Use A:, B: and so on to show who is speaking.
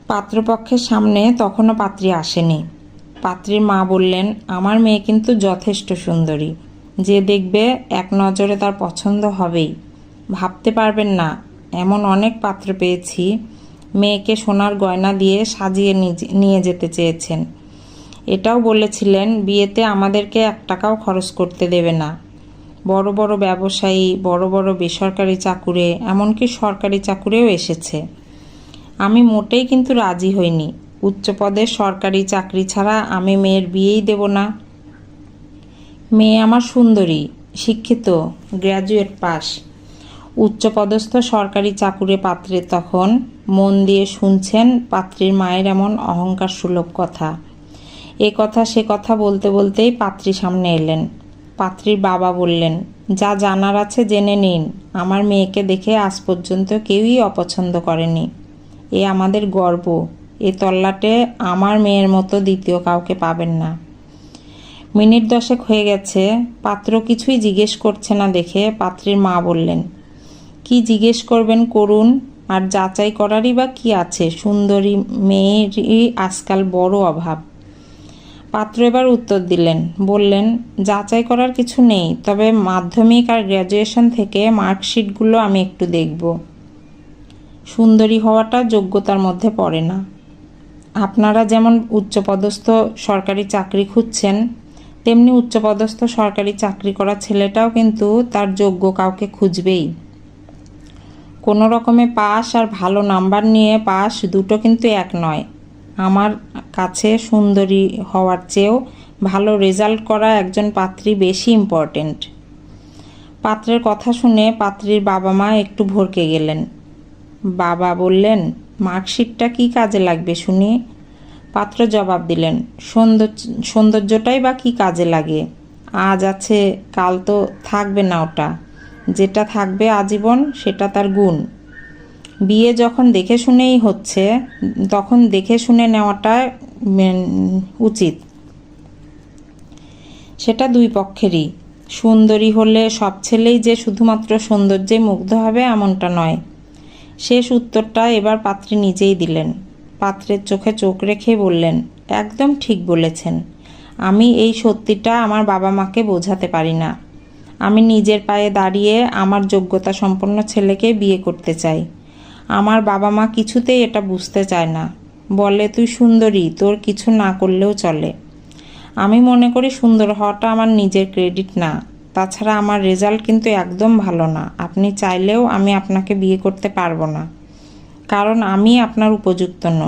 A: পাত্রপক্ষের সামনে তখনও পাত্রী আসেনি। পাত্রীর মা বললেন, আমার মেয়ে কিন্তু যথেষ্ট সুন্দরী, যে দেখবে এক নজরে তার পছন্দ হবেই। ভাবতে পারবেন না, এমন অনেক পাত্র পেয়েছি। মেয়েকে সোনার গয়না দিয়ে সাজিয়ে নিয়ে যেতে চেয়েছেন। এটাও বলেছিলেন বিয়েতে আমাদেরকে 1 টাকাও খরচ করতে দেবে না। বড় বড় ব্যবসায়ী, বড় বড় বেসরকারি চাকুরে, এমনকি সরকারি চাকুরেও এসেছে। আমি মোটেই কিন্তু রাজি হইনি। উচ্চপদের সরকারি চাকরি ছাড়া আমি মেয়ের বিয়েই দেব না। মেয়ে আমার সুন্দরী, শিক্ষিত, গ্র্যাজুয়েট পাস। উচ্চপদস্থ সরকারি চাকুরে পাত্রে তখন মন দিয়ে শুনছেন পাত্রীর মায়ের এমন অহংকার সুলভ কথা। এ কথা সে কথা বলতে বলতেই পাত্রী সামনে এলেন। পাত্রীর বাবা বললেন, যা জানার আছে জেনে নিন। আমার মেয়েকে দেখে আজ পর্যন্ত কেউই অপছন্দ করেনি। এ আমাদের গর্ব। এ তল্লাটে আমার মেয়ের মতো দ্বিতীয় কাউকে পাবেন না। মিনিট 10 হয়ে গেছে, পাত্র কিছুই জিজ্ঞেস করছে না দেখে পাত্রীর মা বললেন, কি জিজ্ঞেস করবেন করুন, আর যাচাই করারই বা কি আছে? সুন্দরী মেয়েরই আজকাল বড় অভাব। পাত্র এবার উত্তর দিলেন, বললেন, যাচাই করার কিছু নেই, তবে মাধ্যমিক আর গ্র্যাজুয়েশন থেকে মার্কশিটগুলো আমি একটু দেখব। সুন্দরী হওয়াটা যোগ্যতার মধ্যে পড়ে না। আপনারা যেমন উচ্চপদস্থ সরকারি চাকরি খুঁজছেন, তেমনি উচ্চপদস্থ সরকারি চাকরি করা ছেলেটাও কিন্তু তার যোগ্য কাউকে খুঁজবেই। কোনো রকমে পাস আর ভালো নাম্বার নিয়ে পাস, দুটো কিন্তু এক নয়। আমার কাছে সুন্দরী হওয়ার চেয়েও ভালো রেজাল্ট করা একজন পাত্রী বেশি ইম্পর্টেন্ট। পাত্রের কথা শুনে পাত্রীর বাবা মা একটু ভড়কে গেলেন। বাবা বললেন, মার্কশিটটা কি কাজে লাগবে শুনি? পাত্র জবাব দিলেন, সৌন্দর্যটাই বা কি কাজে লাগে? আজ আছে, কাল তো থাকবে না ওটা। যেটা থাকবে আজীবন সেটা তার গুণ। বিয়ে যখন দেখে শুনেই হচ্ছে, তখন দেখে শুনে নেওয়াটা উচিত। সেটা দুই পক্ষেরই। সুন্দরী হলে সব ছেলেই যে শুধুমাত্র সৌন্দর্যে মুগ্ধ হবে এমনটা নয়। শেষ উত্তরটা এবার পাত্রী নিজেই দিলেন। পাত্রের চোখে চোখ রেখে বললেন, একদম ঠিক বলেছেন। আমি এই সত্যিটা আমার বাবা মাকে বোঝাতে পারি না। আমি নিজের পায়ে দাঁড়িয়ে আমার যোগ্যতা সম্পন্ন ছেলেকে বিয়ে করতে চাই। আমার বাবা মা কিছুতেই এটা বুঝতে চায় না। বলে, তুই সুন্দরী, তোর কিছু না করলেও চলে। আমি মনে করি সুন্দর হওয়াটা আমার নিজের ক্রেডিট না। তাছাড়া আমার রেজাল্ট কিন্তু একদম ভালো না। আপনি চাইলেও আমি আপনাকে বিয়ে করতে পারবো না, কারণ আমি আপনার উপযুক্ত নই।